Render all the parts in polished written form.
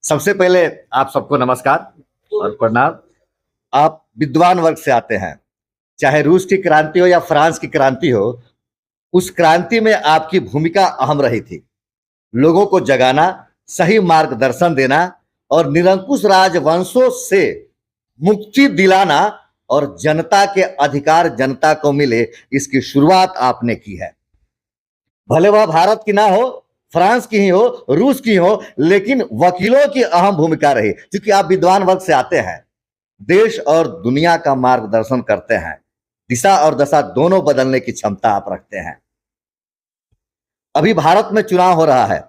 सबसे पहले आप सबको नमस्कार और प्रणाम। आप विद्वान वर्ग से आते हैं, चाहे रूस की क्रांति हो या फ्रांस की क्रांति हो, उस क्रांति में आपकी भूमिका अहम रही थी। लोगों को जगाना, सही मार्गदर्शन देना और निरंकुश राजवंशों से मुक्ति दिलाना और जनता के अधिकार जनता को मिले, इसकी शुरुआत आपने की है। भले वह भारत की ना हो, फ्रांस की ही हो, रूस की हो, लेकिन वकीलों की अहम भूमिका रही, क्योंकि आप विद्वान वर्ग से आते हैं, देश और दुनिया का मार्गदर्शन करते हैं, दिशा और दशा दोनों बदलने की क्षमता आप रखते हैं। अभी भारत में चुनाव हो रहा है,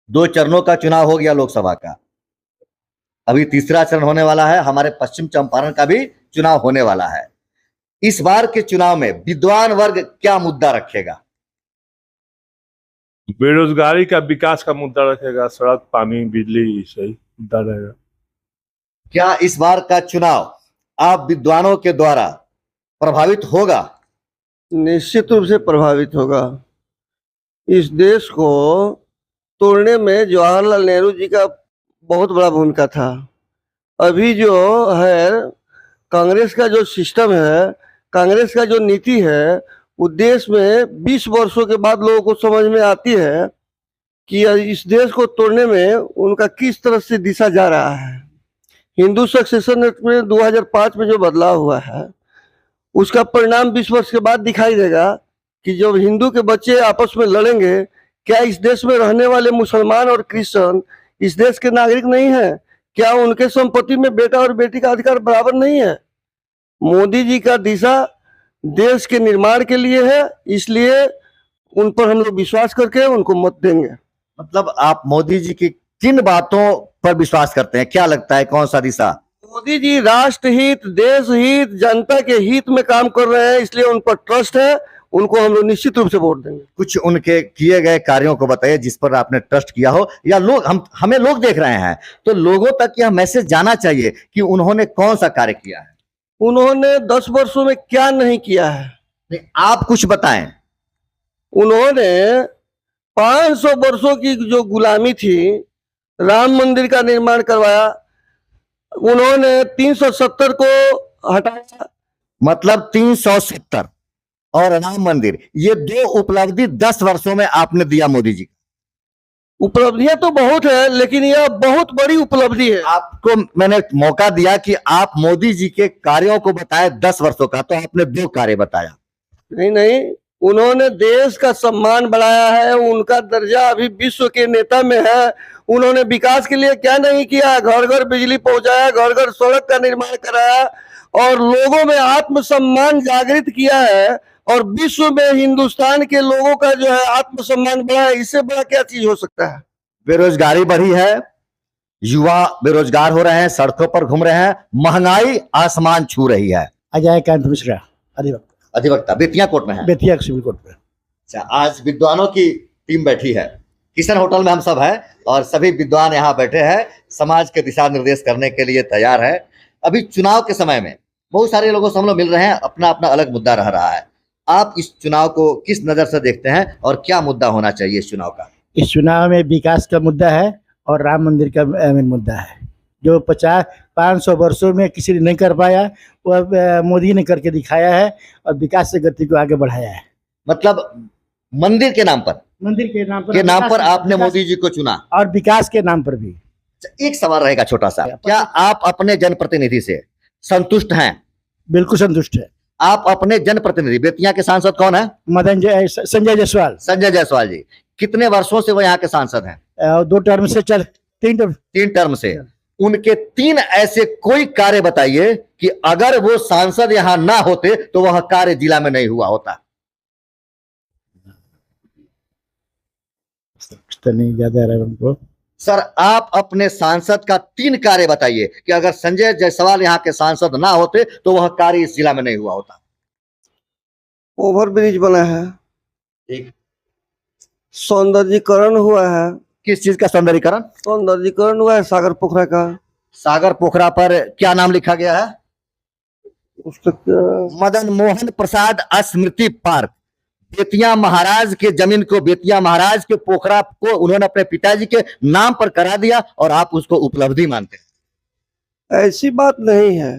2 चरणों का चुनाव हो गया लोकसभा का, अभी तीसरा चरण होने वाला है। हमारे पश्चिम चंपारण का भी चुनाव होने वाला है। इस बार के चुनाव में विद्वान वर्ग क्या मुद्दा रखेगा? बेरोजगारी का, विकास का मुद्दा रखेगा। सड़क, पानी, बिजली, सही मुद्दा रहेगा। क्या इस बार का चुनाव आप विद्वानों के द्वारा प्रभावित होगा? निश्चित रूप से प्रभावित होगा। इस देश को तोड़ने में जवाहरलाल नेहरू जी का बहुत बड़ा भूमिका था। अभी जो है कांग्रेस का जो सिस्टम है, कांग्रेस का जो नीति है, वो देश में 20 वर्षों के बाद लोगों को समझ में आती है कि इस देश को तोड़ने में उनका किस तरह से दिशा जा रहा है। हिंदू सक्सेशन एक्ट में 2005 में जो बदलाव हुआ है, उसका परिणाम 20 वर्ष के बाद दिखाई देगा कि जब हिंदू के बच्चे आपस में लड़ेंगे, क्या इस देश में रहने वाले मुसलमान और क्रिश्चियन इस देश के नागरिक नहीं है? क्या उनके संपत्ति में बेटा और बेटी का अधिकार बराबर नहीं है? मोदी जी का दिशा देश के निर्माण के लिए है, इसलिए उन पर हम लोग विश्वास करके उनको मत देंगे। मतलब आप मोदी जी की किन बातों पर विश्वास करते हैं? क्या लगता है कौन सा दिशा? मोदी जी राष्ट्र हित, देश हित, जनता के हित में काम कर रहे हैं, इसलिए उन पर ट्रस्ट है। उनको हम लोग निश्चित रूप से वोट देंगे। कुछ उनके किए गए कार्यों को बताइए जिस पर आपने ट्रस्ट किया हो, या लोग हमें लोग देख रहे हैं तो लोगों तक यह मैसेज जाना चाहिए कि उन्होंने कौन सा कार्य किया है। उन्होंने 10 वर्षों में क्या नहीं किया है, नहीं, आप कुछ बताएं। उन्होंने 500 वर्षों की जो गुलामी थी, राम मंदिर का निर्माण करवाया। उन्होंने 370 को हटाया, मतलब 370 और राम मंदिर, ये 2 उपलब्धि 10 वर्षों में आपने दिया मोदी जी। उपलब्धियां तो बहुत है, लेकिन यह बहुत बड़ी उपलब्धि है। आपको मैंने मौका दिया कि आप मोदी जी के कार्यों को बताएं 10 वर्षों का, तो आपने 2 कार्य बताया। नहीं, उन्होंने देश का सम्मान बढ़ाया है। उनका दर्जा अभी विश्व के नेता में है। उन्होंने विकास के लिए क्या नहीं किया? घर घर बिजली पहुंचाया, घर घर सड़क का निर्माण कराया और लोगों में आत्मसम्मान जागृत किया है। और विश्व में हिंदुस्तान के लोगों का जो है आत्मसम्मान बढ़ा है। इससे बड़ा क्या चीज हो सकता है? बेरोजगारी बढ़ी है, युवा बेरोजगार हो रहे हैं, सड़कों पर घूम रहे हैं, महंगाई आसमान छू रही है। अजय कांत मिश्रा, अधिवक्ता बेतिया कोर्ट में है। बेतिया सिविल कोर्ट पे। अच्छा, आज विद्वानों की टीम बैठी है, किशन होटल में हम सब हैं और सभी विद्वान यहाँ बैठे हैं, समाज के दिशा निर्देश करने के लिए तैयार है। अभी चुनाव के समय में बहुत सारे लोगों से हम लोग मिल रहे हैं, अपना अपना अलग मुद्दा रह रहा है। आप इस चुनाव को किस नजर से देखते हैं और क्या मुद्दा होना चाहिए इस चुनाव का? इस चुनाव में विकास का मुद्दा है और राम मंदिर का मुद्दा है। जो 500 वर्षों में किसी ने नहीं कर पाया, वो मोदी ने करके दिखाया है और विकास की गति को आगे बढ़ाया है। मतलब मंदिर के नाम पर आपने मोदी जी को चुना और विकास के नाम पर भी। एक सवाल रहेगा छोटा सा, क्या आप अपने जनप्रतिनिधि से संतुष्ट हैं? बिल्कुल संतुष्ट है। आप अपने जनप्रतिनिधि, बेतिया के सांसद कौन है? संजय जायसवाल। संजय जायसवाल जी कितने वर्षों से वो यहाँ के सांसद हैं? 2 टर्म से 3 टर्म से। उनके 3 ऐसे कोई कार्य बताइए कि अगर वो सांसद यहाँ ना होते तो वह कार्य जिला में नहीं हुआ होता। नहीं ज्यादा रहा उनको। सर, आप अपने सांसद का 3 कार्य बताइए कि अगर संजय जायसवाल यहाँ के सांसद ना होते तो वह कार्य इस जिला में नहीं हुआ होता। ओवर ब्रिज बना है, एक सौंदर्यीकरण हुआ है। किस चीज का सौंदर्यीकरण? सौंदर्यीकरण हुआ है सागर पोखरा का। सागर पोखरा पर क्या नाम लिखा गया है? उसका मदन मोहन प्रसाद स्मृति पार्क। बेतिया महाराज के जमीन को, बेतिया महाराज के पोखरा को उन्होंने अपने पिताजी के नाम पर करा दिया और आप उसको उपलब्धि मानते हैं? ऐसी बात नहीं है।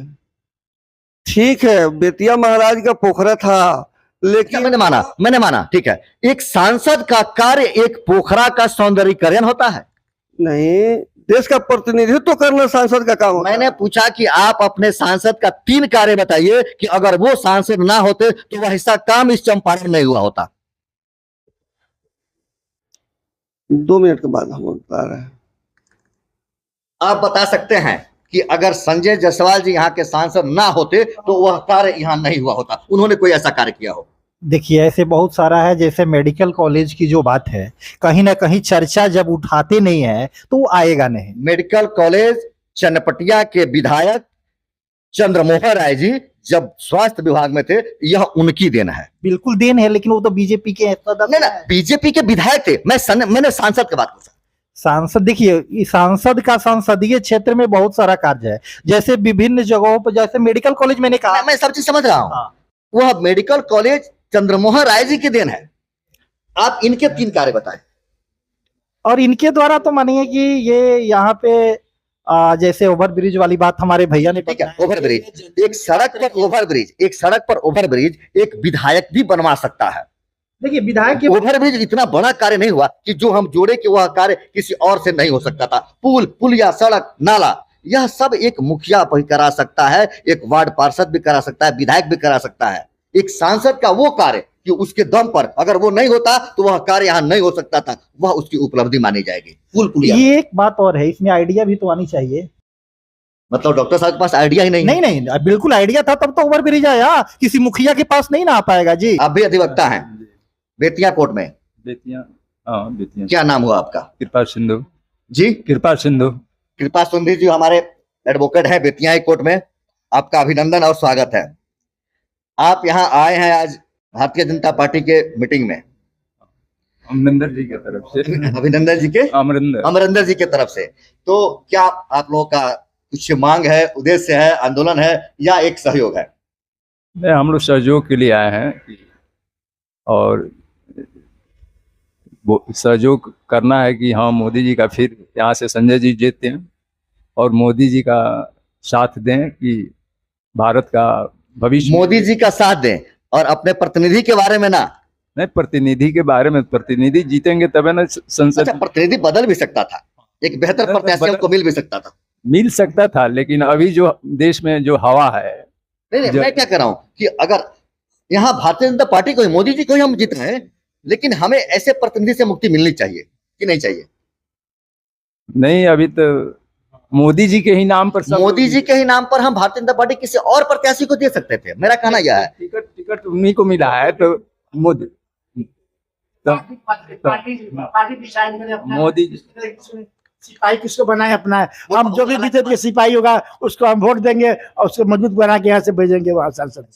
ठीक है, बेतिया महाराज का पोखरा था, क्या लेकिन मैंने माना, ठीक है। एक सांसद का कार्य एक पोखरा का सौंदर्यीकरण होता है? नहीं, देश का प्रतिनिधित्व तो करना सांसद का काम होता है। मैंने पूछा कि आप अपने सांसद का 3 कार्य बताइए कि अगर वो सांसद ना होते तो वह हिस्सा काम इस चंपारण में नहीं हुआ होता। 2 मिनट के बाद हम बता रहे हैं। आप बता सकते हैं कि अगर संजय जायसवाल जी यहाँ के सांसद ना होते तो वह कार्य यहाँ नहीं हुआ होता, उन्होंने कोई ऐसा कार्य किया हो? देखिए, ऐसे बहुत सारा है। जैसे मेडिकल कॉलेज की जो बात है, कहीं ना कहीं चर्चा जब उठाते नहीं है तो वो आएगा नहीं। मेडिकल कॉलेज चनपटिया के विधायक चंद्रमोहन राय जी जब स्वास्थ्य विभाग में थे, यह उनकी देन है। बिल्कुल देन है, लेकिन वो तो बीजेपी के नहीं ना, बीजेपी के विधायक थे। मैंने सांसद की बात पूछा। सांसद, देखिए सांसद का संसदीय क्षेत्र में बहुत सारा कार्य है। जैसे विभिन्न जगहों पर, जैसे मेडिकल कॉलेज मैंने कहा, मैं सब चीज समझ रहा हूँ। हाँ। वह मेडिकल कॉलेज चंद्रमोहन राय जी की देन है। आप इनके 3 कार्य बताएं। और इनके द्वारा तो मानिए कि ये यहाँ पे जैसे ओवर ब्रिज वाली बात हमारे भैया ने, ठीक है, ओवर ब्रिज, एक सड़क पर ओवर ब्रिज, एक विधायक भी बनवा सकता है। देखिए विधायक के ओवर ब्रिज इतना बड़ा कार्य नहीं हुआ कि जो हम जोड़े कि वह कार्य किसी और से नहीं हो सकता था। पुलिया, सड़क, नाला, यह सब एक मुखिया भी करा सकता है, एक वार्ड पार्षद भी करा सकता है, विधायक भी करा सकता है। एक सांसद का वो कार्य कि उसके दम पर अगर वो नहीं होता तो वह कार्य यहाँ नहीं हो सकता था, वह उसकी उपलब्धि मानी जाएगी। पुलिया, ये एक बात और है, इसमें आइडिया भी तो आनी चाहिए। मतलब डॉक्टर साहब के पास आइडिया ही नहीं है? नहीं, बिल्कुल आइडिया था तब तो ओवर ब्रिज आया। किसी मुखिया के पास नहीं ना आ पाएगा जी। आप भी अधिवक्ता हैं बेतिया कोर्ट में? बेतिया, हाँ बेतिया। क्या नाम हुआ आपका? कृपा सिंधु जी, कृपा सिंधु। कृपा सिंधु जी हमारे एडवोकेट है बेतिया कोर्ट में। आपका अभिनंदन और स्वागत है। आप यहाँ आए हैं आज भारतीय जनता पार्टी के मीटिंग में, अमरिंदर जी की तरफ से। अभिनंदन जी के, अमरिंदर जी के तरफ से। तो क्या आप लोगों का कुछ मांग है, उद्देश्य है, आंदोलन है या एक सहयोग है? नहीं, हम लोग सहयोग के लिए आए हैं और वो सहयोग करना है कि हाँ मोदी जी का फिर यहाँ से संजय जी जीतते हैं और मोदी जी का साथ दें कि भारत का भविष्य। मोदी जी का साथ दें और अपने प्रतिनिधि के बारे में ना? नहीं, प्रतिनिधि के बारे में, प्रतिनिधि जीतेंगे तबे ना संसद। अच्छा, प्रतिनिधि बदल भी सकता था, एक बेहतर प्रत्याशी को मिल भी सकता था। मिल सकता था, लेकिन अभी जो देश में जो हवा है। नहीं, मैं क्या कह रहा हूं कि अगर यहाँ भारतीय जनता पार्टी को, मोदी जी को ही हम जीत रहे हैं, लेकिन हमें ऐसे प्रतिनिधि से मुक्ति मिलनी चाहिए कि नहीं चाहिए? नहीं, अभी तो मोदी जी के ही नाम पर, मोदी जी के ही नाम पर हम भारतीय जनता पार्टी किसी और प्रत्याशी को दे सकते थे। मेरा कहना यह है। टिकट उन्हीं को मिला है तो मोदी मोदी सिपाही किसको बनाए अपना? हम जो भी जीते सिपाही होगा उसको हम वोट देंगे और उसको मजबूत बना के यहाँ से भेजेंगे वहां सांसद।